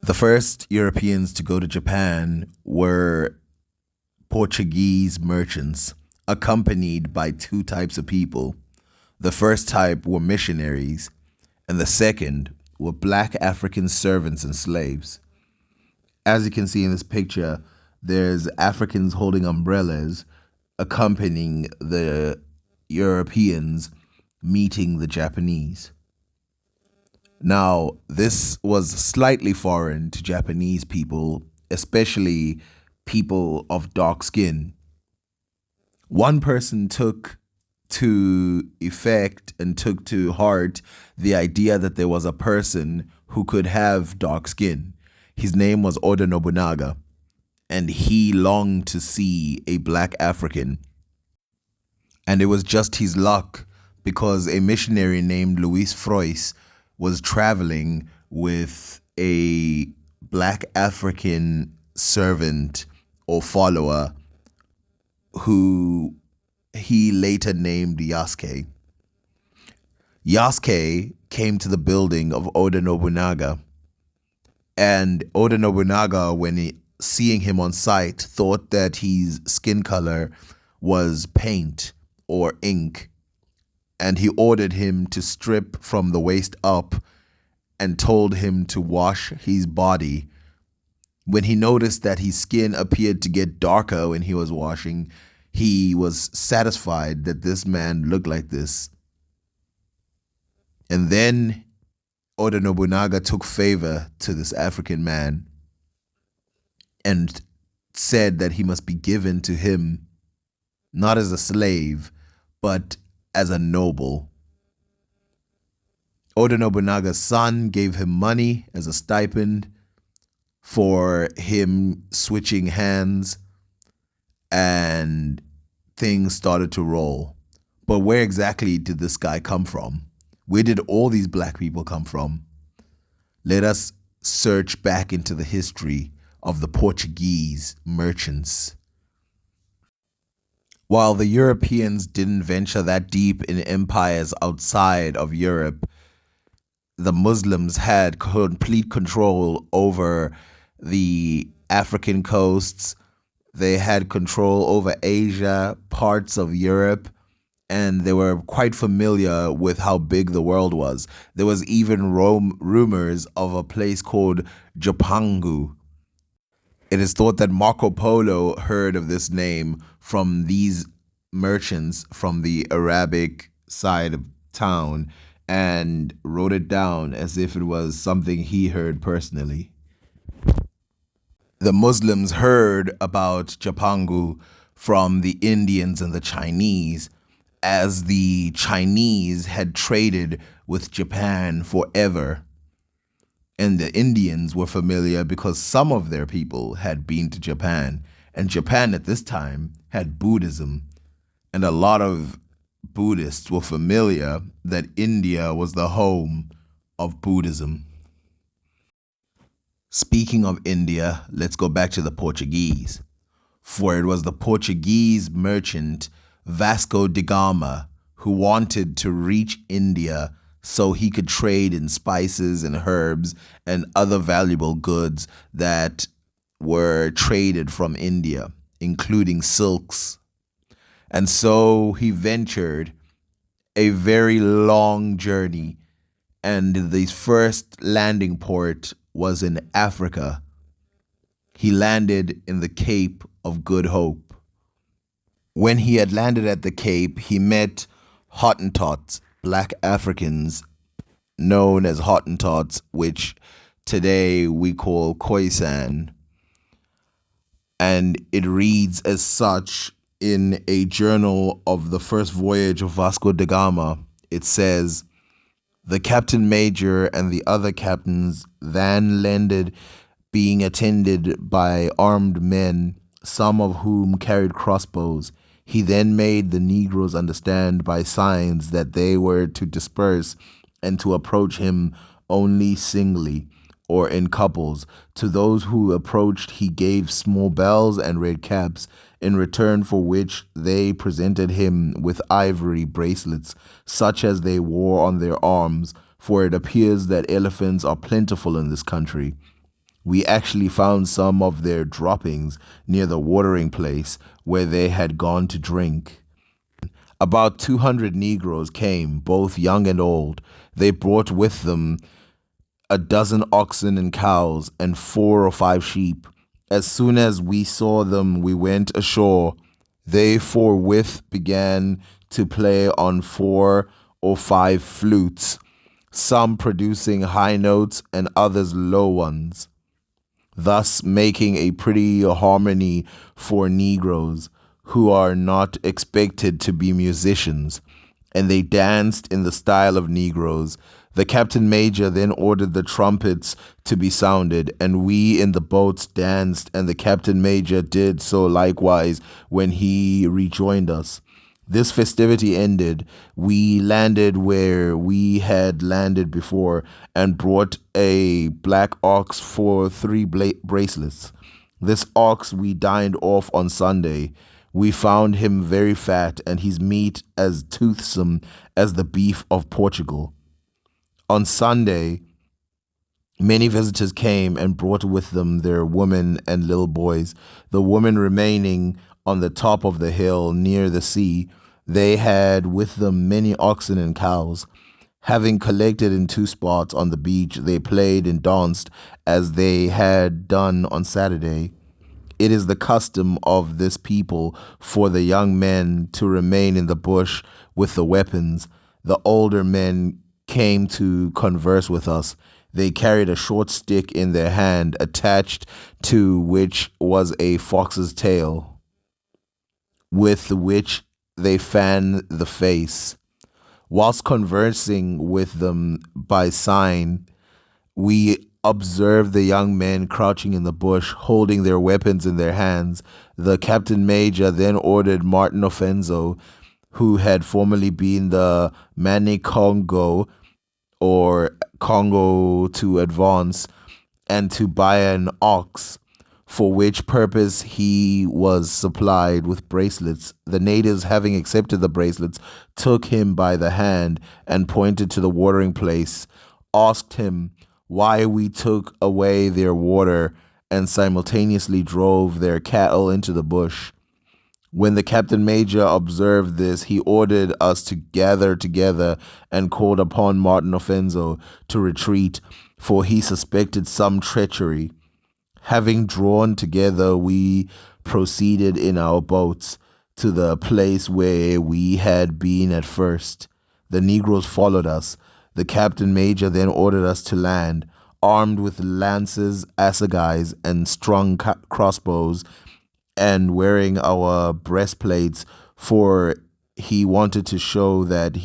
The first Europeans to go to Japan were Portuguese merchants, accompanied by two types of people. The first type were missionaries, and the second were black African servants and slaves. As you can see in this picture, there's Africans holding umbrellas accompanying the Europeans meeting the Japanese. Now, this was slightly foreign to Japanese people, especially people of dark skin. One person took to effect and took to heart the idea that there was a person who could have dark skin. His name was Oda Nobunaga, and he longed to see a black African. And it was just his luck because a missionary named Luis Frois was traveling with a black African servant or follower who he later named Yasuke. Yasuke came to the building of Oda Nobunaga, and Oda Nobunaga, seeing him on sight, thought that his skin color was paint or ink, and he ordered him to strip from the waist up and told him to wash his body. When he noticed that his skin appeared to get darker when he was washing, he was satisfied that this man looked like this. And then Oda Nobunaga took favor to this African man and said that he must be given to him not as a slave, but as a noble. Oda Nobunaga's son gave him money as a stipend for him switching hands, and things started to roll. But where exactly did this guy come from? Where did all these black people come from? Let us search back into the history of the Portuguese merchants. While the Europeans didn't venture that deep in empires outside of Europe, the Muslims had complete control over the African coasts. They had control over Asia, parts of Europe, and they were quite familiar with how big the world was. There was even rumors of a place called Japangu. It is thought that Marco Polo heard of this name from these merchants from the Arabic side of town and wrote it down as if it was something he heard personally. The Muslims heard about Japangu from the Indians and the Chinese, as the Chinese had traded with Japan forever. And the Indians were familiar because some of their people had been to Japan. And Japan at this time had Buddhism. And a lot of Buddhists were familiar that India was the home of Buddhism. Speaking of India, let's go back to the Portuguese. For it was the Portuguese merchant Vasco da Gama who wanted to reach India so he could trade in spices and herbs and other valuable goods that were traded from India, including silks. And so he ventured a very long journey, and the first landing port was in Africa. He landed in the Cape of Good Hope. When he had landed at the Cape, he met Hottentots, black Africans known as Hottentots, which today we call Khoisan. And it reads as such in a journal of the first voyage of Vasco da Gama. It says, "The captain major and the other captains then landed, being attended by armed men, some of whom carried crossbows. He then made the Negroes understand by signs that they were to disperse and to approach him only singly or in couples. To those who approached he gave small bells and red caps, in return for which they presented him with ivory bracelets, such as they wore on their arms, for it appears that elephants are plentiful in this country. We actually found some of their droppings near the watering place where they had gone to drink. About 200 Negroes came, both young and old. They brought with them a dozen oxen and cows and 4 or 5 sheep. As soon as we saw them, we went ashore. They forthwith began to play on 4 or 5 flutes, some producing high notes and others low ones, thus making a pretty harmony for Negroes who are not expected to be musicians, and they danced in the style of Negroes. The captain major then ordered the trumpets to be sounded, and we in the boats danced, and the captain major did so likewise when he rejoined us. This festivity ended, we landed where we had landed before and brought a black ox for 3 bracelets. This ox we dined off on Sunday. We found him very fat and his meat as toothsome as the beef of Portugal. On Sunday, many visitors came and brought with them their women and little boys. The women remaining on the top of the hill near the sea, they had with them many oxen and cows. Having collected in 2 spots on the beach, they played and danced as they had done on Saturday. It is the custom of this people for the young men to remain in the bush with the weapons. The older men came to converse with us. They carried a short stick in their hand, attached to which was a fox's tail, with which they fanned the face. Whilst conversing with them by sign, we observed the young men crouching in the bush, holding their weapons in their hands. The captain major then ordered Martin Offenzo, who had formerly been the Manicongo or Congo, to advance and to buy an ox, for which purpose he was supplied with bracelets. The natives, having accepted the bracelets, took him by the hand and pointed to the watering place, asked him why we took away their water, and simultaneously drove their cattle into the bush. When the captain major observed this, he ordered us to gather together and called upon Martin Offenzo to retreat, for he suspected some treachery. Having drawn together, we proceeded in our boats to the place where we had been at first. The Negroes followed us. The captain major then ordered us to land, armed with lances, assegais, and strung crossbows, and wearing our breastplates, for he wanted to show that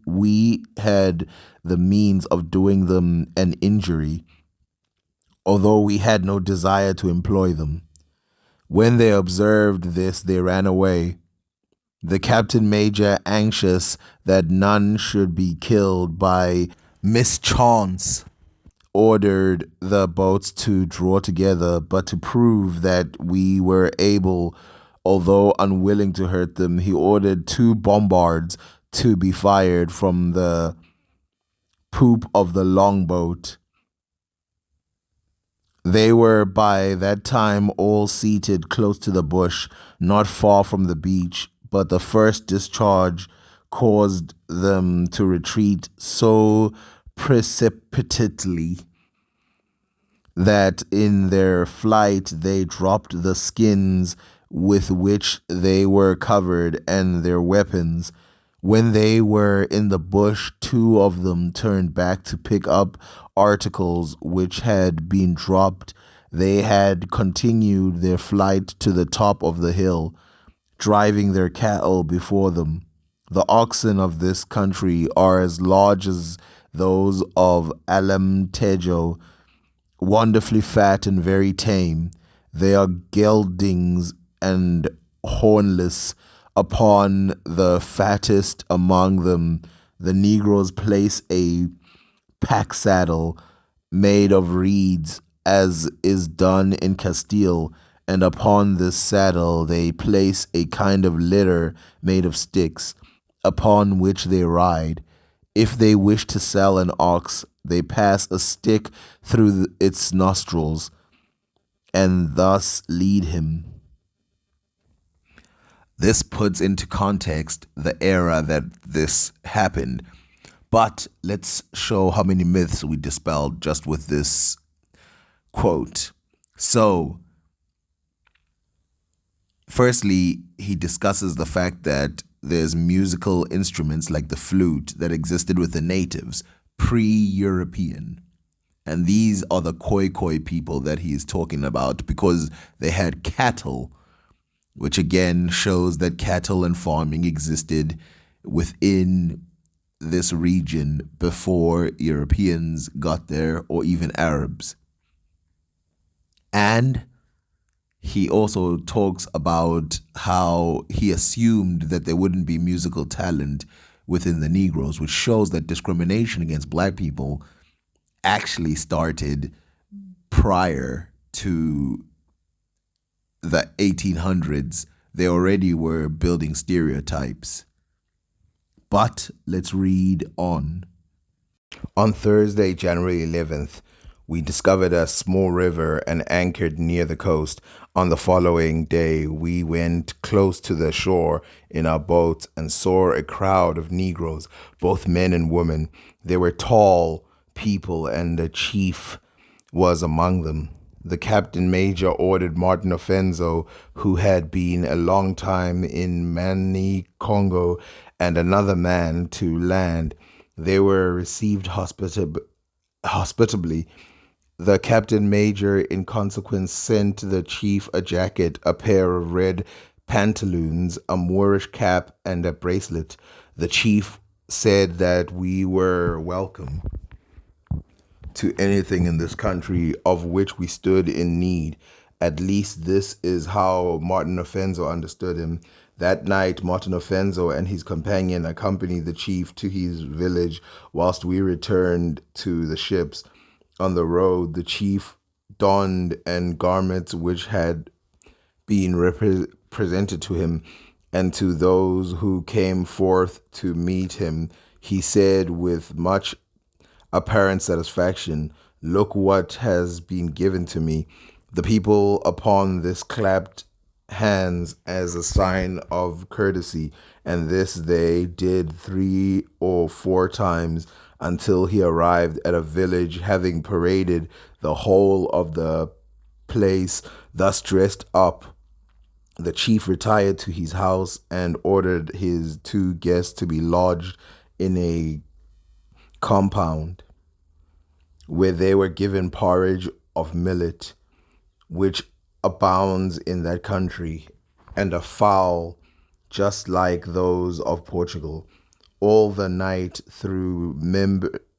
we had the means of doing them an injury, although we had no desire to employ them. When they observed this, they ran away. The captain major, anxious that none should be killed by mischance, ordered the boats to draw together, but to prove that we were able, although unwilling to hurt them, he ordered 2 bombards to be fired from the poop of the longboat. They were by that time all seated close to the bush, not far from the beach, but the first discharge caused them to retreat so precipitately that in their flight they dropped the skins with which they were covered and their weapons. When they were in the bush, 2 of them turned back to pick up articles which had been dropped. They had continued their flight to the top of the hill, driving their cattle before them. The oxen of this country are as large as those of Alemtejo, wonderfully fat and very tame. They are geldings and hornless. Upon the fattest among them, the Negroes place a pack saddle made of reeds, as is done in Castile, and upon this saddle they place a kind of litter made of sticks, upon which they ride. If they wish to sell an ox, they pass a stick through its nostrils. and thus lead him. This puts into context the era that this happened. But let's show how many myths we dispelled just with this quote. So, firstly, he discusses the fact that there's musical instruments like the flute that existed with the natives pre-European. And these are the Khoi people that he is talking about because they had cattle, which again shows that cattle and farming existed within this region before Europeans got there or even Arabs. And he also talks about how he assumed that there wouldn't be musical talent within the Negroes, which shows that discrimination against black people actually started prior to the 1800s. They already were building stereotypes. But let's read on. On Thursday, January 11th, we discovered a small river and anchored near the coast. On the following day, we went close to the shore in our boat and saw a crowd of Negroes, both men and women. They were tall people, and the chief was among them. The captain major ordered Martin Offenso, who had been a long time in Mani Congo, and another man to land. They were received hospitably. The captain major, in consequence, sent the chief a jacket, a pair of red pantaloons, a Moorish cap, and a bracelet. The chief said that we were welcome to anything in this country of which we stood in need. At least this is how Martin Offenso understood him. That night, Martin Offenso and his companion accompanied the chief to his village whilst we returned to the ships. On the road, the chief donned and garments which had been presented to him, and to those who came forth to meet him, he said with much apparent satisfaction, "Look what has been given to me." The people upon this clapped hands as a sign of courtesy, and this they did 3 or 4 times until he arrived at a village, having paraded the whole of the place thus dressed up. The chief retired to his house and ordered his 2 guests to be lodged in a compound where they were given porridge of millet, which abounds in that country, and a fowl just like those of Portugal. All the night through,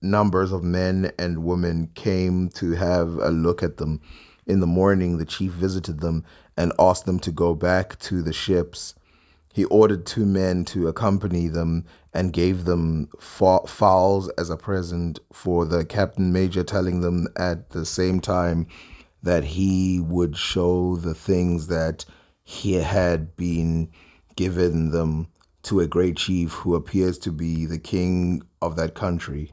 numbers of men and women came to have a look at them. In the morning, the chief visited them and asked them to go back to the ships. He ordered 2 men to accompany them and gave them fowls as a present for the captain major, telling them at the same time that he would show the things that he had been given them to a great chief who appears to be the king of that country.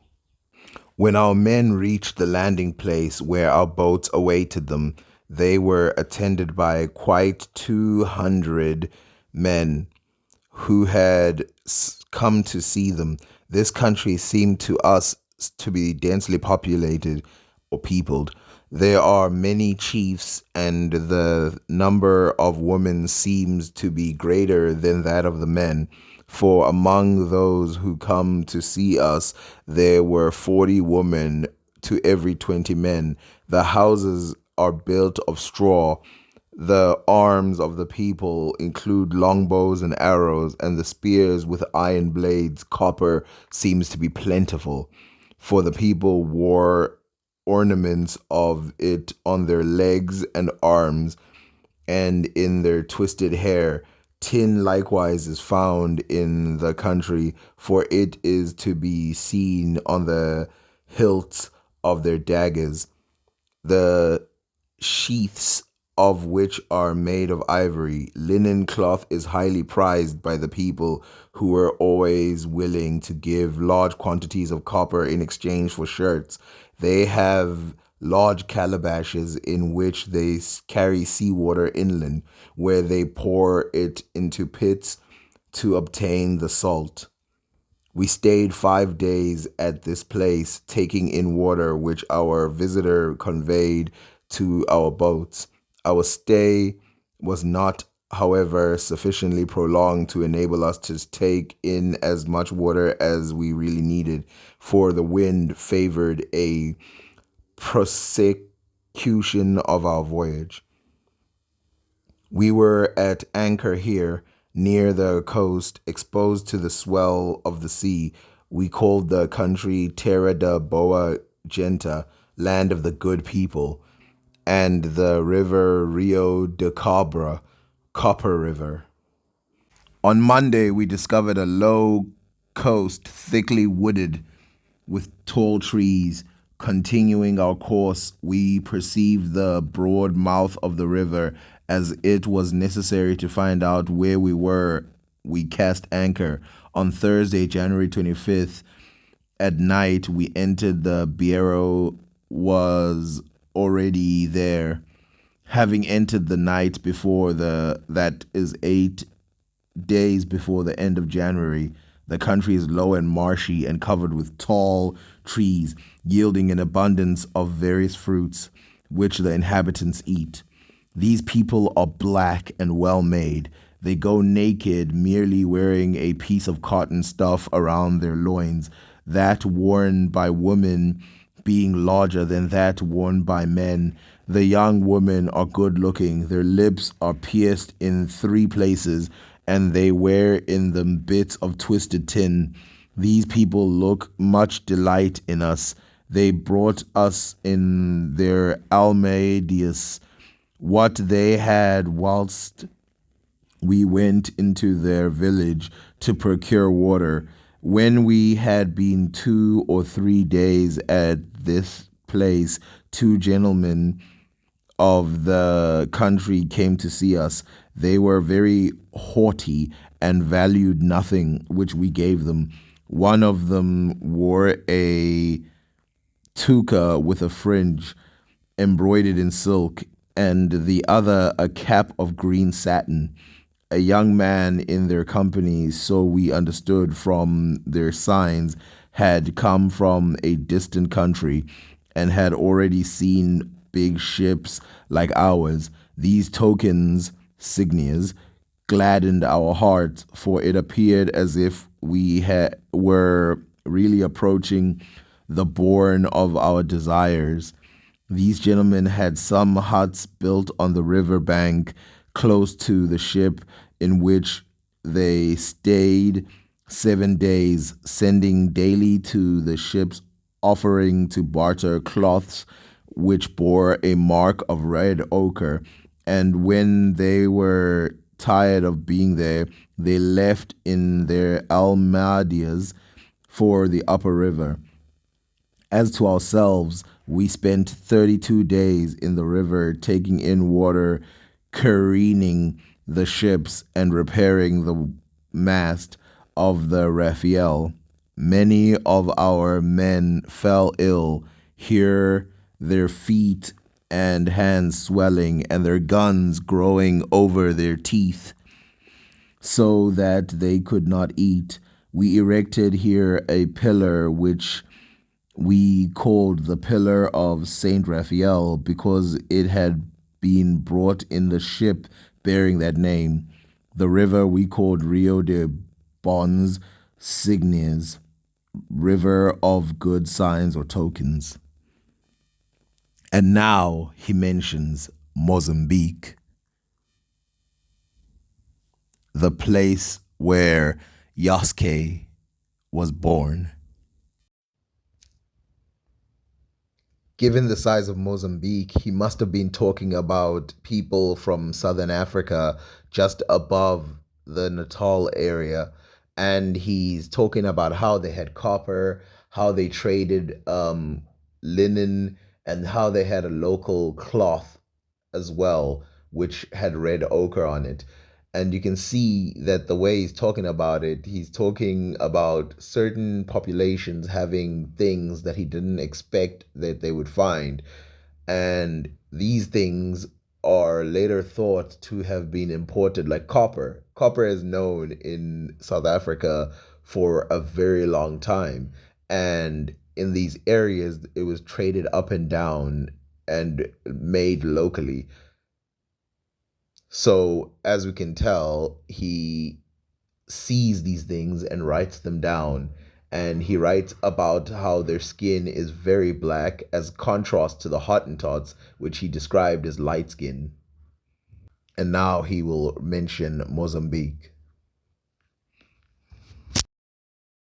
When our men reached the landing place where our boats awaited them, they were attended by quite 200 men who had come to see them. This country seemed to us to be densely populated or peopled. There are many chiefs, and the number of women seems to be greater than that of the men. For among those who come to see us, there were 40 women to every 20 men. The houses are built of straw. The arms of the people include longbows and arrows, and the spears with iron blades. Copper seems to be plentiful, for the people wore ornaments of it on their legs and arms and in their twisted hair. Tin likewise is found in the country, for it is to be seen on the hilts of their daggers. The sheaths of which are made of ivory. Linen cloth is highly prized by the people, who were always willing to give large quantities of copper in exchange for shirts. They have large calabashes in which they carry seawater inland, where they pour it into pits to obtain the salt. We stayed 5 days at this place, taking in water which our visitor conveyed to our boats. Our stay was not, however, sufficiently prolonged to enable us to take in as much water as we really needed, for the wind favored a prosecution of our voyage. We were at anchor here, near the coast, exposed to the swell of the sea. We called the country Terra da Boa Genta, land of the good people, and the river Rio de Cabra, Copper River. On Monday, we discovered a low coast thickly wooded with tall trees. Continuing our course, we perceived the broad mouth of the river. As it was necessary to find out where we were, we cast anchor. On Thursday, January 25th, at night, we entered the Biero was already there. Having entered the night before that is 8 days before the end of January. The country is low and marshy and covered with tall trees, yielding an abundance of various fruits, which the inhabitants eat. These people are black and well made. They go naked, merely wearing a piece of cotton stuff around their loins, that worn by women being larger than that worn by men. The young women are good looking. Their lips are pierced in 3 places, and they wear in them bits of twisted tin. These people look much delight in us. They brought us in their almadias what they had whilst we went into their village to procure water. When we had been 2 or 3 days at this place, 2 gentlemen of the country came to see us. They were very haughty and valued nothing which we gave them. One of them wore a tuka with a fringe embroidered in silk, and the other a cap of green satin. A young man in their company, so we understood from their signs, had come from a distant country and had already seen big ships like ours. These tokens, signias, gladdened our hearts, for it appeared as if we were really approaching the bourne of our desires. These gentlemen had some huts built on the river bank close to the ship, in which they stayed 7 days, sending daily to the ships offering to barter cloths which bore a mark of red ochre. And when they were tired of being there, they left in their almadias for the upper river. As to ourselves, we spent 32 days in the river, taking in water, careening the ships, and repairing the mast of the Raphael. Many of our men fell ill, here their feet and hands swelling, and their guns growing over their teeth, so that they could not eat. We erected here a pillar which we called the Pillar of Saint Raphael, because it had been brought in the ship bearing that name. The river we called Rio de Bons Signes, river of good signs or tokens. And now he mentions Mozambique, the place where Yasuke was born. Given the size of Mozambique, he must have been talking about people from southern Africa just above the Natal area. And he's talking about how they had copper, how they traded linen, and how they had a local cloth as well, which had red ochre on it. And you can see that the way he's talking about it, he's talking about certain populations having things that he didn't expect that they would find. And these things are later thought to have been imported, like copper. Copper is known in South Africa for a very long time. And in these areas, it was traded up and down and made locally. So, as we can tell, he sees these things and writes them down. And he writes about how their skin is very black as contrast to the Hottentots, which he described as light skin. And now he will mention Mozambique.